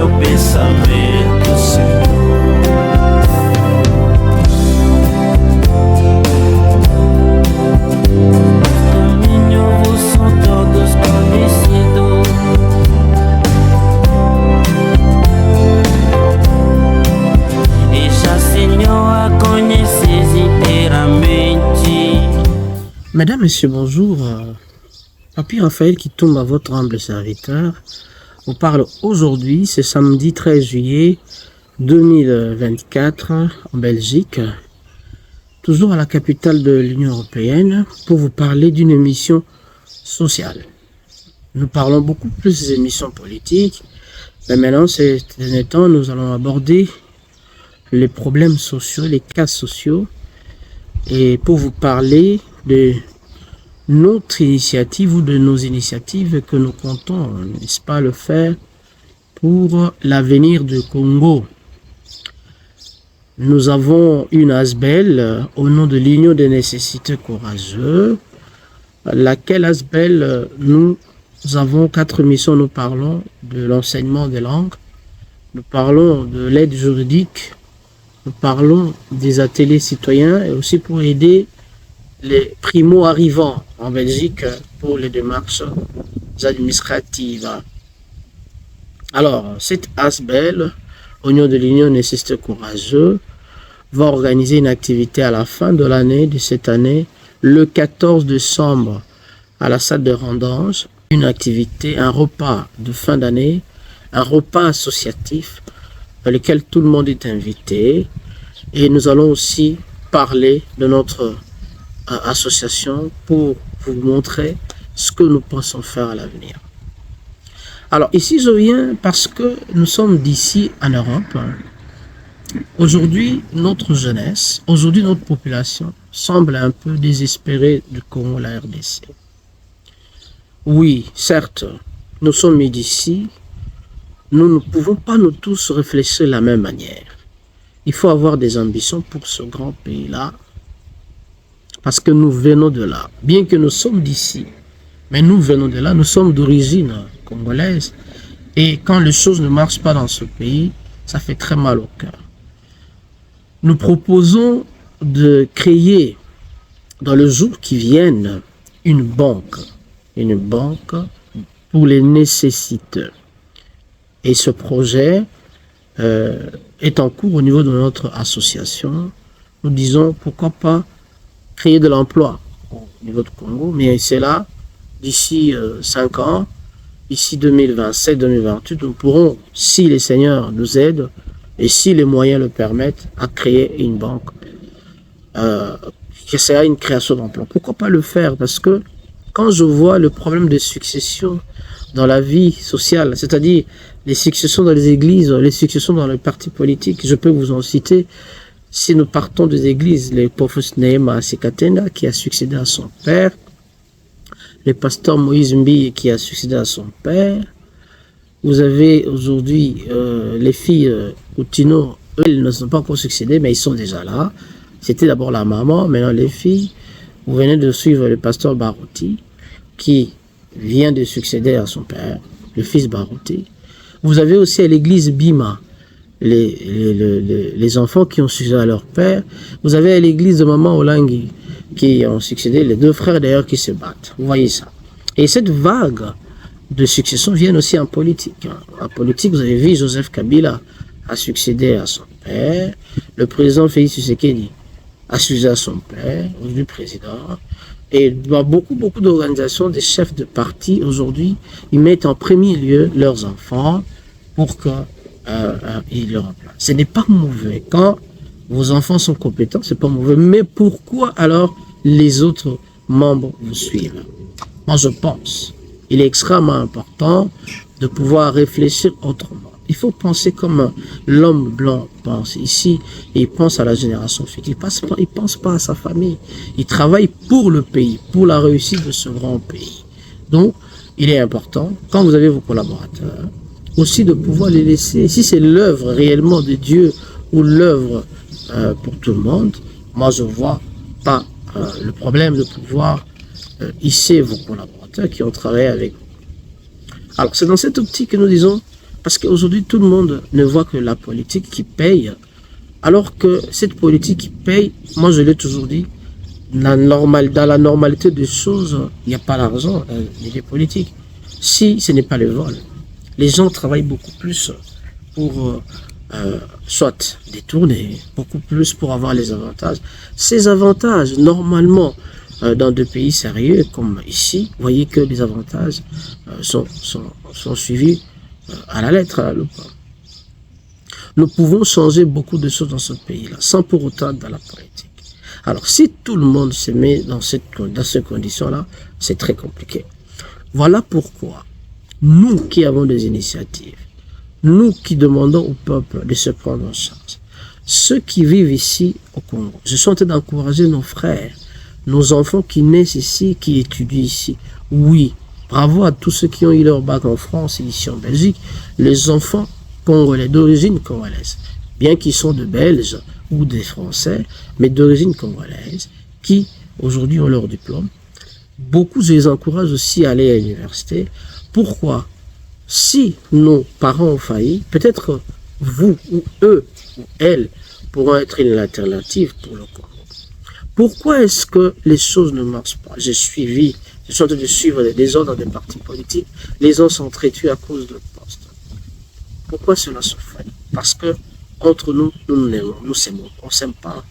meu pensamento, Senhor. Caminhos são todos conhecidos. E já, Senhor, a conheces inteiramente. Mesdames, Messieurs, bonjour. Papy Raphaël qui tombe à votre humble serviteur vous parle aujourd'hui, c'est samedi 13 juillet 2024 en Belgique, toujours à la capitale de l'Union européenne, pour vous parler d'une émission sociale. Nous parlons beaucoup plus des émissions politiques, mais maintenant, ces derniers temps, nous allons aborder les problèmes sociaux, les cas sociaux, et pour vous parler de notre initiative ou de nos initiatives que nous comptons, n'est-ce pas, le faire pour l'avenir du Congo. Nous avons une ASBEL au nom de l'Union des nécessités courageux, laquelle ASBEL, nous avons 4 missions. Nous parlons de l'enseignement des langues, nous parlons de l'aide juridique, nous parlons des ateliers citoyens et aussi pour aider les primo-arrivants en Belgique pour les démarches administratives. Alors, cette ASBEL, au nom de l'Union Nécessité Courageux, va organiser une activité à la fin de l'année, de cette année, le 14 décembre, à la salle de Randange, une activité, un repas de fin d'année, un repas associatif, dans lequel tout le monde est invité, et nous allons aussi parler de notre association pour vous montrer ce que nous pensons faire à l'avenir. Alors ici je viens parce que nous sommes d'ici en Europe. Aujourd'hui notre jeunesse, aujourd'hui notre population semble un peu désespérée du Congo, la RDC. Oui, certes, nous sommes d'ici, nous ne pouvons pas nous tous réfléchir de la même manière. Il faut avoir des ambitions pour ce grand pays-là, parce que nous venons de là. Bien que nous sommes d'ici, mais nous venons de là, nous sommes d'origine congolaise. Et quand les choses ne marchent pas dans ce pays, ça fait très mal au cœur. Nous proposons de créer, dans le jour qui viennent, une banque pour les nécessiteux. Et ce projet est en cours au niveau de notre association. Nous disons, pourquoi pas créer de l'emploi au niveau du Congo, mais c'est là, d'ici 5 ans, d'ici 2027-2028, nous pourrons, si les seigneurs nous aident et si les moyens le permettent, à créer une banque qui sera une création d'emploi. Pourquoi pas le faire? Parce que quand je vois le problème de succession dans la vie sociale, c'est-à-dire les successions dans les églises, les successions dans les partis politiques, je peux vous en citer. Si nous partons des églises, le prophète Nehema Sekatenda qui a succédé à son père, le pasteur Moïse Mbi qui a succédé à son père, vous avez aujourd'hui les filles Outino, elles ne sont pas encore succédées, mais ils sont déjà là. C'était d'abord la maman, maintenant les filles. Vous venez de suivre le pasteur Barouti qui vient de succéder à son père, le fils Barouti. Vous avez aussi à l'église Bima, les enfants qui ont succédé à leur père. Vous avez à l'église de Maman Olangi qui ont succédé, les 2 frères d'ailleurs qui se battent. Vous voyez ça. Et cette vague de succession vient aussi en politique. En politique, vous avez vu Joseph Kabila a succédé à son père. Le président Félix Tshisekedi a succédé à son père, aujourd'hui président. Et beaucoup d'organisations, des chefs de parti aujourd'hui, ils mettent en premier lieu leurs enfants pour que il le remplace. Ce n'est pas mauvais. Quand vos enfants sont compétents, c'est pas mauvais. Mais pourquoi alors les autres membres vous suivent? Moi, je pense il est extrêmement important de pouvoir réfléchir autrement. Il faut penser comme l'homme blanc pense. Ici, il pense à la génération future. Il pense pas à sa famille. Il travaille pour le pays, pour la réussite de ce grand pays. Donc, il est important, quand vous avez vos collaborateurs, aussi de pouvoir les laisser. Si c'est l'œuvre réellement de Dieu ou l'œuvre pour tout le monde, moi je vois pas le problème de pouvoir hisser vos collaborateurs qui ont travaillé avec vous. Alors c'est dans cette optique que nous disons, Parce qu'aujourd'hui, tout le monde ne voit que la politique qui paye, alors que cette politique qui paye, moi je l'ai toujours dit, dans la normalité des choses, il n'y a pas d'argent dans les politiques. Si ce n'est pas le vol, les gens travaillent beaucoup plus pour soit détourner, beaucoup plus pour avoir les avantages. Ces avantages, normalement, dans des pays sérieux comme ici, vous voyez que les avantages sont suivis à la lettre, à la loupe. Nous pouvons changer beaucoup de choses dans ce pays-là, sans pour autant dans la politique. Alors, si tout le monde se met dans ces conditions-là, c'est très compliqué. Voilà pourquoi, nous qui avons des initiatives, nous qui demandons au peuple de se prendre en charge, ceux qui vivent ici au Congo, je suis en train d'encourager nos frères, nos enfants qui naissent ici, qui étudient ici. Oui, bravo à tous ceux qui ont eu leur bac en France et ici en Belgique, les enfants congolais, d'origine congolaise, bien qu'ils sont de Belges ou des Français, mais d'origine congolaise, qui aujourd'hui ont leur diplôme. Beaucoup, je les encourage aussi à aller à l'université. Pourquoi? Si nos parents ont failli, peut-être vous ou eux ou elles pourront être une alternative pour le Congo. Pourquoi est-ce que les choses ne marchent pas? Je suis en train de suivre les désordres des partis politiques. Les gens sont traités à cause de postes. Pourquoi cela se fait? Parce que entre nous, nous aimons, nous s'aimons, on ne s'aime pas.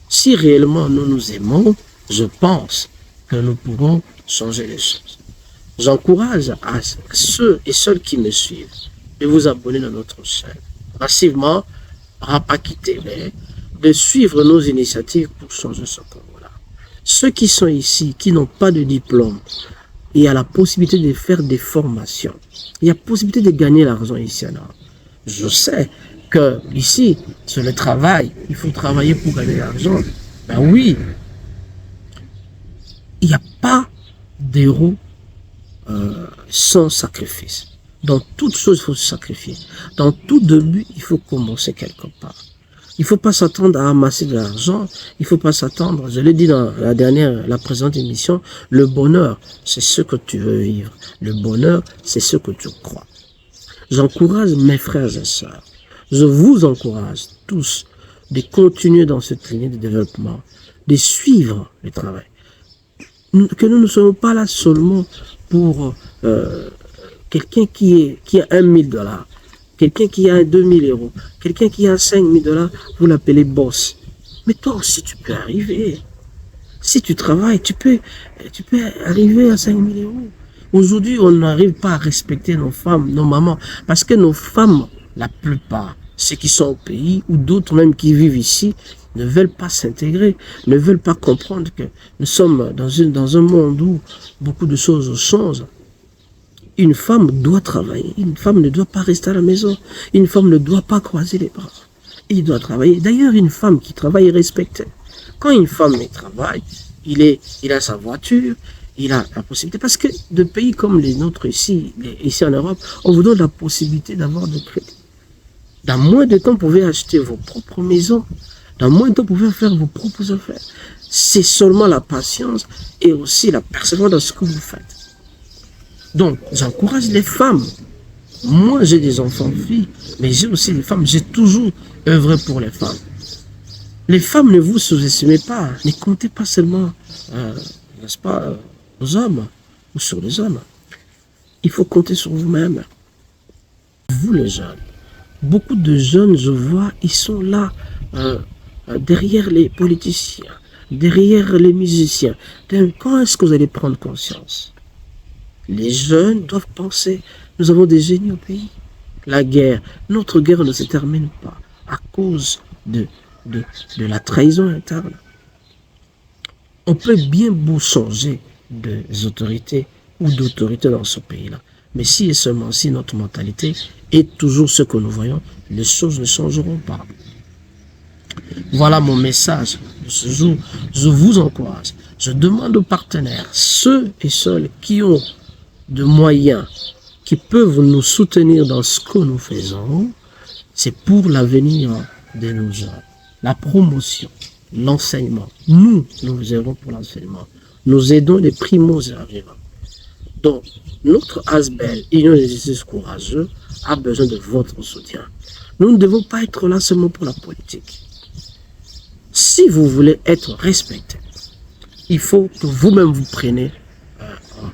Si réellement nous nous aimons, je pense que nous pourrons changer les choses. J'encourage à ceux et celles qui me suivent de vous abonner dans notre chaîne. Massivement, Rapakitélé, de suivre nos initiatives pour changer ce Congo-là. Ceux qui sont ici, qui n'ont pas de diplôme, il y a la possibilité de faire des formations. Il y a la possibilité de gagner l'argent ici en Europe. Je sais que ici, sur le travail, il faut travailler pour gagner l'argent. Ben oui, il n'y a pas d'héros sans sacrifice. Dans toute chose, il faut se sacrifier. Dans tout début, il faut commencer quelque part. Il ne faut pas s'attendre à amasser de l'argent. Il ne faut pas s'attendre, je l'ai dit dans la présente émission, le bonheur, c'est ce que tu veux vivre. Le bonheur, c'est ce que tu crois. J'encourage mes frères et sœurs. Je vous encourage tous de continuer dans cette ligne de développement, de suivre le travail. Que nous ne soyons pas là seulement pour quelqu'un qui a $1 000, quelqu'un qui a 2000 €, quelqu'un qui a 5000 $, vous l'appelez boss. Mais toi aussi, tu peux arriver. Si tu travailles, tu peux arriver à 5000 €. Aujourd'hui, on n'arrive pas à respecter nos femmes, nos mamans, parce que nos femmes, la plupart, ceux qui sont au pays, ou d'autres même qui vivent ici, ne veulent pas s'intégrer, ne veulent pas comprendre que nous sommes dans un monde où beaucoup de choses changent. Une femme doit travailler, une femme ne doit pas rester à la maison, une femme ne doit pas croiser les bras, il doit travailler. D'ailleurs, une femme qui travaille est respectée. Quand une femme travaille, il a sa voiture, il a la possibilité, parce que de pays comme les nôtres ici en Europe, on vous donne la possibilité d'avoir des crédits. Dans moins de temps, vous pouvez acheter vos propres maisons. Dans moins de temps, vous pouvez faire vos propres affaires. C'est seulement la patience et aussi la persévérance dans ce que vous faites. Donc, j'encourage les femmes. Moi, j'ai des enfants filles, mais j'ai aussi des femmes. J'ai toujours œuvré pour les femmes. Les femmes, ne vous sous-estimez pas. Ne comptez pas seulement, n'est-ce pas, aux hommes ou sur les hommes. Il faut compter sur vous-même. Vous, les jeunes. Beaucoup de jeunes, je vois, ils sont là, derrière les politiciens, derrière les musiciens. Quand est-ce que vous allez prendre conscience? Les jeunes doivent penser, nous avons des génies au pays. La guerre, notre guerre ne se termine pas à cause de la trahison interne. On peut bien beau changer des autorités ou d'autorités dans ce pays-là. Mais si et seulement si notre mentalité est toujours ce que nous voyons, les choses ne changeront pas. Voilà mon message de ce jour. Je vous encourage. Je demande aux partenaires, ceux et celles qui ont de moyens, qui peuvent nous soutenir dans ce que nous faisons, c'est pour l'avenir de nos jeunes. La promotion, l'enseignement. Nous aidons pour l'enseignement. Nous aidons les primos arrivants. Donc, notre ASBEL, Union des étudiants courageux, a besoin de votre soutien. Nous ne devons pas être là seulement pour la politique. Si vous voulez être respecté, il faut que vous-même vous preniez en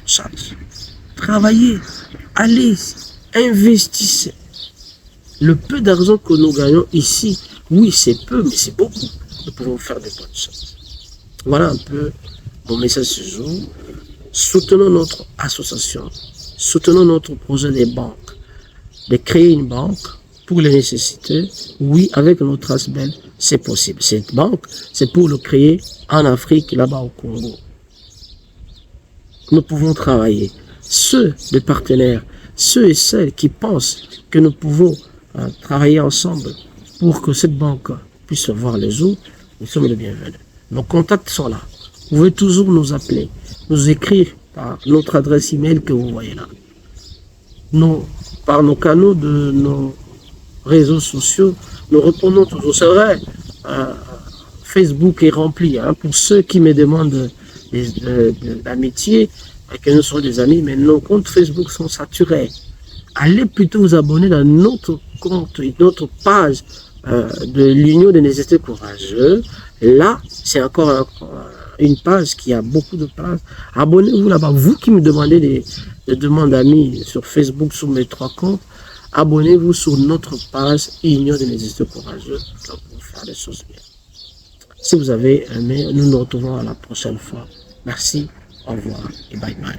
charge. Travaillez, allez, investissez. Le peu d'argent que nous gagnons ici, oui, c'est peu, mais c'est beaucoup. Nous pouvons faire de bonnes choses. Voilà un peu mon message ce jour. Soutenons notre association, soutenons notre projet des banques, de créer une banque pour les nécessités. Oui, avec notre ASBEL, c'est possible. Cette banque, c'est pour le créer en Afrique, là-bas au Congo. Nous pouvons travailler. Ceux des partenaires, ceux et celles qui pensent que nous pouvons travailler ensemble pour que cette banque puisse voir les jours, nous sommes les bienvenus. Nos contacts sont là. Vous pouvez toujours nous appeler, nous écrire par notre adresse email que vous voyez là. Par nos canaux de nos réseaux sociaux, nous répondons toujours. C'est vrai, Facebook est rempli. Pour ceux qui me demandent d'amitié, que nous sommes des amis, mais nos comptes Facebook sont saturés. Allez plutôt vous abonner dans notre compte et notre page de l'Union des nécessités courageux. Là, c'est encore une page qui a beaucoup de place. Abonnez-vous là-bas. Vous qui me demandez des demandes d'amis sur Facebook, sur mes 3 comptes, abonnez-vous sur notre page Union des nécessités courageux pour faire les choses bien. Si vous avez aimé, nous nous retrouvons à la prochaine fois. Merci, au revoir et bye bye.